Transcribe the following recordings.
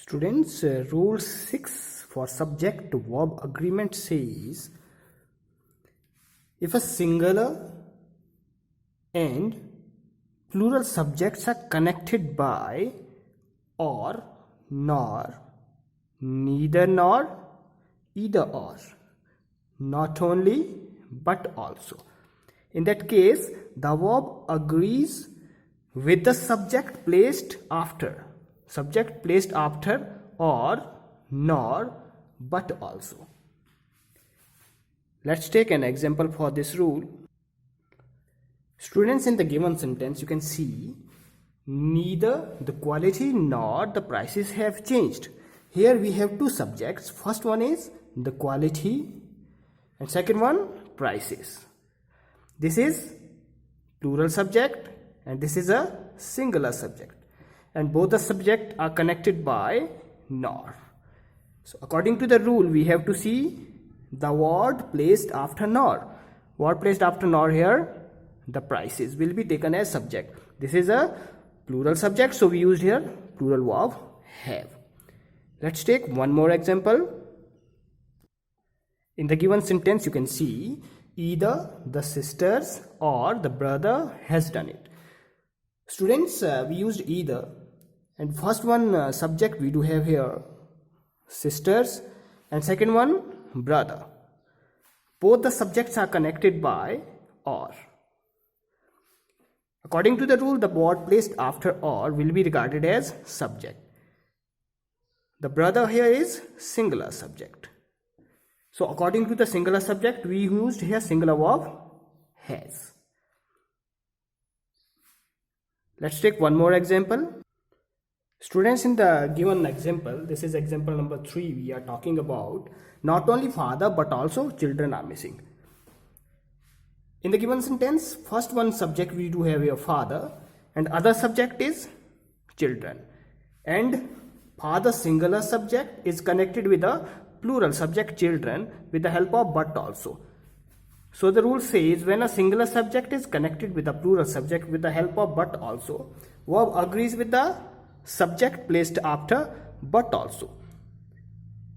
Students, rule 6 for subject verb agreement says if a singular and plural subjects are connected by or, nor, neither nor, either or, not only but also. In that case, the verb agrees with the subject placed after or, nor, but also. Let's take an example for this rule. Students, in the given sentence you can see neither the quality nor the prices have changed. Here we have two subjects. First one is the quality and second one prices. This is plural subject and this is a singular subject, and both the subject are connected by nor. So according to the rule we have to see the word placed after nor. Word placed after nor here, the prices, will be taken as subject. This is a plural subject, so we used here plural verb have. Let's take one more example. In the given sentence you can see either the sisters or the brother has done it. Students, we used either, and first one subject we do have here sisters and second one brother. Both the subjects are connected by or. According to the rule, the word placed after or will be regarded as subject. The brother here is singular subject. So according to the singular subject, we used here singular verb has. Let's take one more example. Students, in the given example, this is example number 3, we are talking about not only father but also children are missing. In the given sentence, first one subject we do have your father and other subject is children, and father singular subject is connected with the plural subject children with the help of but also. So the rule says when a singular subject is connected with a plural subject with the help of but also, verb agrees with the subject placed after but also.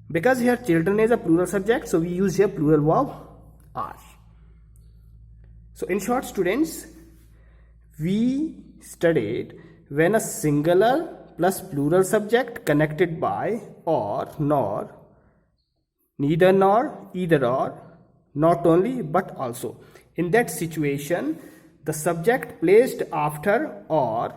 Because here children is a plural subject, so we use here plural verb are. So in short, students, we studied when a singular plus plural subject connected by or, nor, neither nor, either or, not only but also. In that situation, the subject placed after or,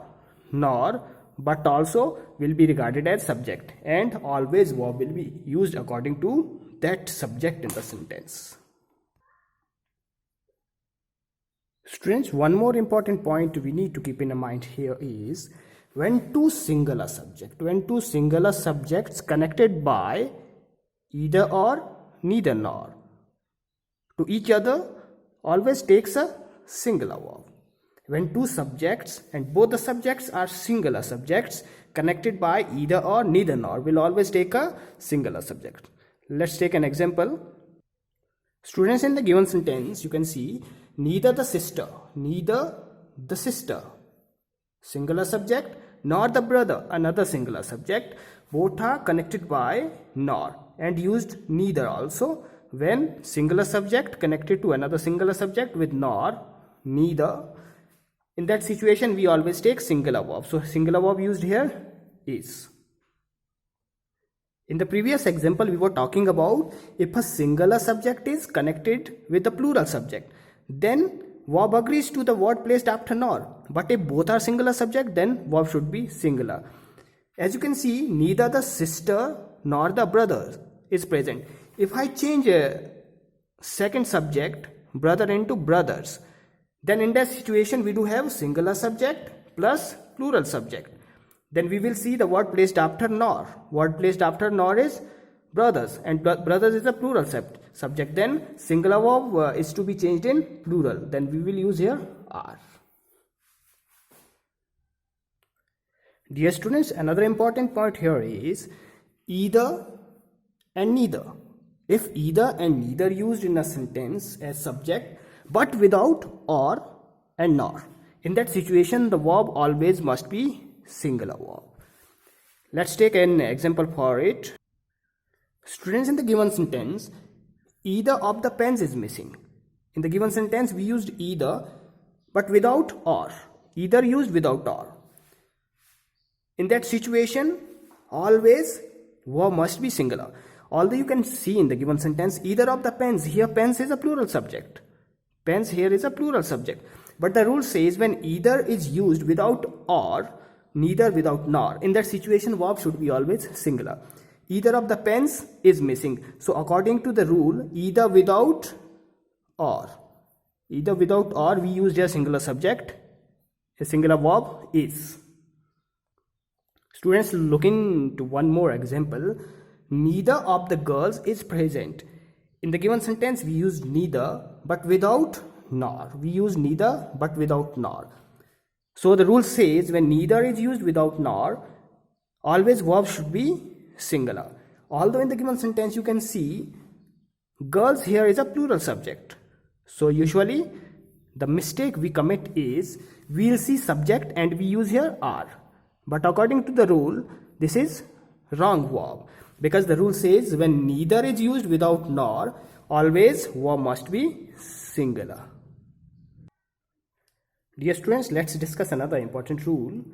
nor, but also will be regarded as subject, and always verb will be used according to that subject in the sentence. Students, one more important point we need to keep in mind here is when two singular subjects connected by either or, neither nor to each other always takes a singular verb. When two subjects and both the subjects are singular subjects connected by either or, neither nor will always take a singular subject. Let's take an example. Students, in the given sentence you can see neither the sister, singular subject, nor the brother, another singular subject, both are connected by nor, and used neither also when singular subject connected to another singular subject with nor, neither. In that situation we always take singular verb. So singular verb used here is. In the previous example we were talking about if a singular subject is connected with a plural subject, then verb agrees to the word placed after nor. But if both are singular subject, then verb should be singular. As you can see, neither the sister nor the brother is present. If I change a second subject, brother, into brothers, then in that situation we do have singular subject plus plural subject. Then we will see the word placed after nor. Word placed after nor is brothers, and brothers is a plural subject. Then singular verb is to be changed in plural. Then we will use here are. Dear students, another important point here is either and neither. If either and neither used in a sentence as subject but without or and nor, in that situation the verb always must be singular verb. Let's take an example for it. Students, in the given sentence, either of the pens is missing. In the given sentence, we used either but without or. Either used without or. In that situation, always verb must be singular. Although you can see in the given sentence, either of the pens, here pens is a plural subject. Pens here is a plural subject. But the rule says when either is used without or, neither without nor. In that situation, verb should be always singular. Either of the pens is missing. So according to the rule, either without or. Either without or, we used a singular subject. A singular verb is. Students, look into one more example. Neither of the girls is present. In the given sentence, we use neither but without nor. We use neither but without nor. So the rule says when neither is used without nor, always verb should be singular. Although in the given sentence you can see girls here is a plural subject. So usually the mistake we commit is we'll see subject and we use here are. But according to the rule, this is wrong verb. Because the rule says when neither is used without nor, always verb must be singular. Dear students, let's discuss another important rule.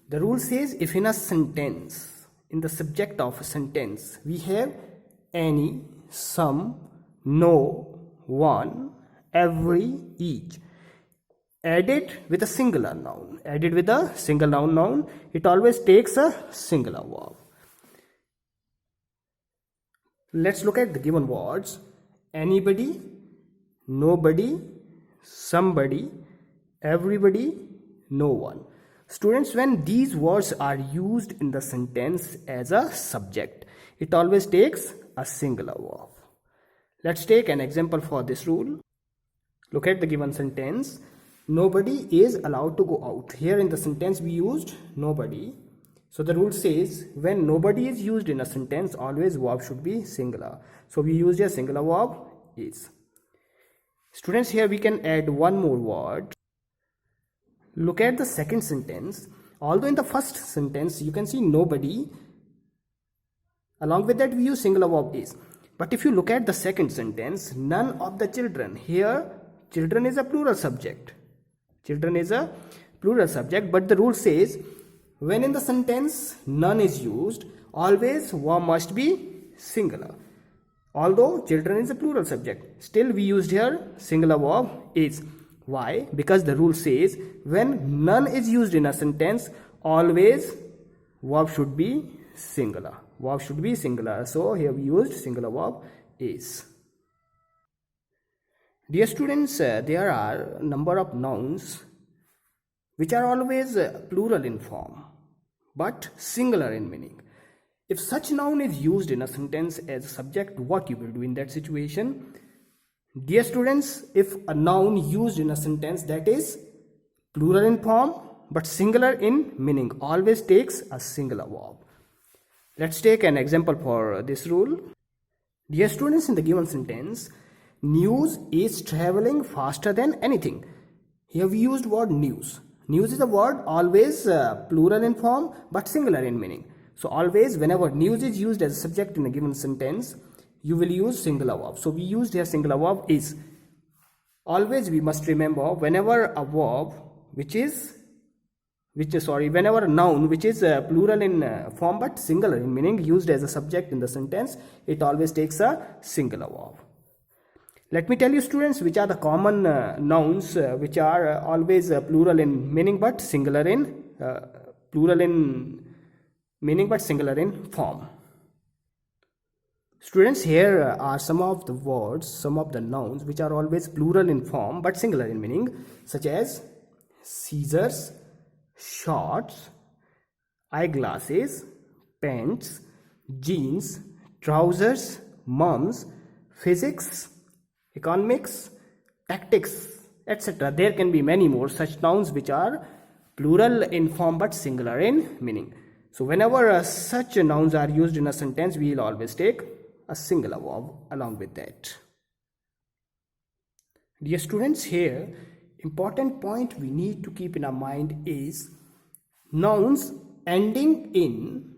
The rule says if in a sentence, in the subject of a sentence, we have any, some, no, one, every, each, added with a singular noun. Added with a single noun, it always takes a singular verb. Let's look at the given words. Anybody, nobody, somebody, everybody, no one. Students, when these words are used in the sentence as a subject, it always takes a singular verb. Let's take an example for this rule. Look at the given sentence. Nobody is allowed to go out. Here in the sentence we used nobody. So the rule says when nobody is used in a sentence, always verb should be singular. So we used a singular verb is. Students, here we can add one more word. Look at the second sentence. Although in the first sentence you can see nobody, along with that we use singular verb is. But if you look at the second sentence, none of the children. Here children is a plural subject. Children is a plural subject, but the rule says when in the sentence none is used, always verb must be singular. Although children is a plural subject, still we used here singular verb is. Why? Because the rule says when none is used in a sentence, always verb should be singular. Verb should be singular. So here we used singular verb is. Dear students, there are a number of nouns which are always plural in form but singular in meaning. If such noun is used in a sentence as a subject, what you will do in that situation? Dear students, if a noun used in a sentence that is plural in form but singular in meaning, always takes a singular verb. Let's take an example for this rule. Dear students, in the given sentence, news is traveling faster than anything. Here we used word news. News is a word always plural in form but singular in meaning. So always whenever news is used as a subject in a given sentence, you will use singular verb. So we used here singular verb is. Always we must remember whenever a verb whenever a noun which is plural in form but singular in meaning used as a subject in the sentence, it always takes a singular verb. Let me tell you students which are the common nouns which are always plural in meaning but singular in form. Students, here are some of the words, some of the nouns which are always plural in form but singular in meaning, such as scissors, shorts, eyeglasses, pants, jeans, trousers, mums, physics, economics, tactics, etc. There can be many more such nouns which are plural in form but singular in meaning. So whenever such nouns are used in a sentence, we will always take a singular verb along with that. Dear students, here important point we need to keep in our mind is nouns ending in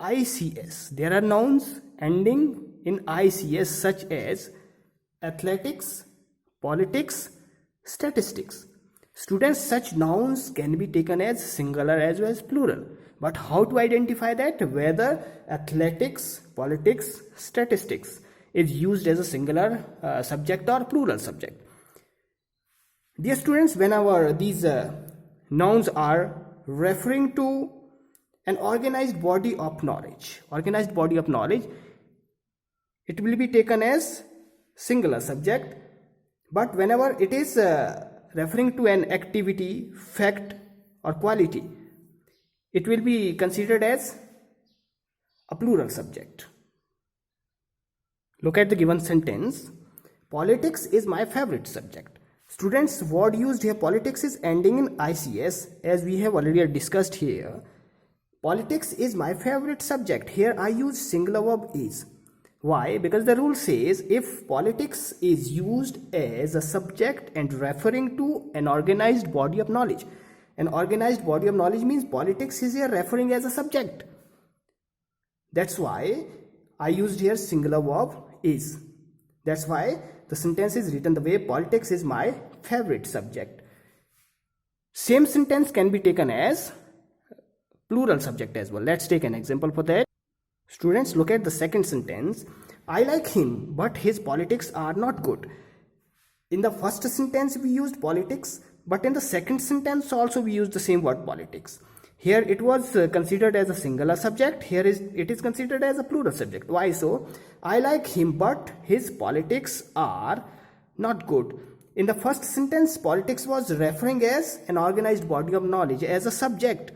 ICS. There are nouns ending in ICS such as athletics, politics, statistics. Students, such nouns can be taken as singular as well as plural. But how to identify that? Whether athletics, politics, statistics is used as a singular subject or plural subject. Dear students, whenever these nouns are referring to an organized body of knowledge, it will be taken as singular subject. But whenever it is referring to an activity, fact or quality, it will be considered as a plural subject. Look at the given sentence. Politics is my favorite subject. Students, word used here, politics, is ending in ICS, as we have already discussed here. Politics is my favorite subject. Here I use singular verb is. Why? Because the rule says if politics is used as a subject and referring to an organized body of knowledge. An organized body of knowledge means politics is here referring as a subject. That's why I used here singular verb is. That's why the sentence is written the way politics is my favorite subject. Same sentence can be taken as plural subject as well. Let's take an example for that. Students, look at the second sentence. I like him, but his politics are not good. In the first sentence we used politics, but in the second sentence also we used the same word politics. Here it was considered as a singular subject. Here it is considered as a plural subject. Why so? I like him, but his politics are not good. In the first sentence, politics was referring as an organized body of knowledge as a subject.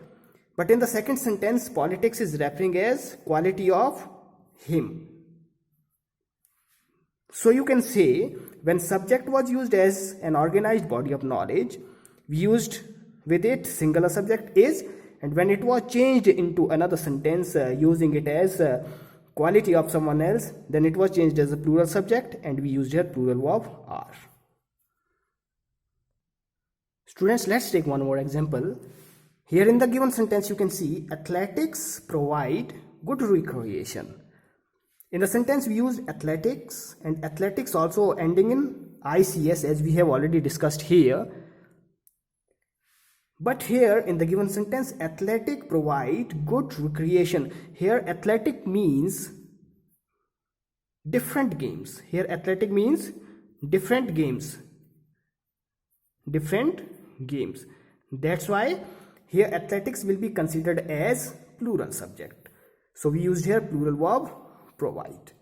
But in the second sentence, politics is referring as quality of him. So you can say when subject was used as an organized body of knowledge, we used with it singular subject is, and when it was changed into another sentence using it as quality of someone else, then it was changed as a plural subject and we used here plural verb are. Students, let's take one more example. Here in the given sentence you can see athletics provide good recreation. In the sentence we used athletics, and athletics also ending in ICS as we have already discussed here. But here in the given sentence, athletic provide good recreation. Here athletic means different games. Here athletic means different games. That's why here athletics will be considered as plural subject. So we used here plural verb provide.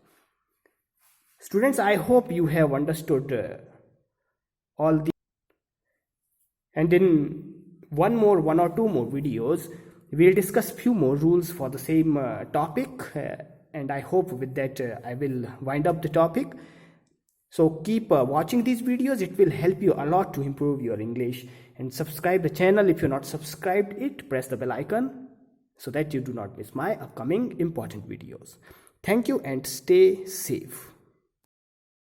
Students, I hope you have understood all the, and in one or two more videos we'll discuss few more rules for the same topic, and I hope with that I will wind up the topic. So keep watching these videos. It will help you a lot to improve your English, and subscribe the channel if you're not subscribed it. Press the bell icon so that you do not miss my upcoming important videos. Thank you and stay safe.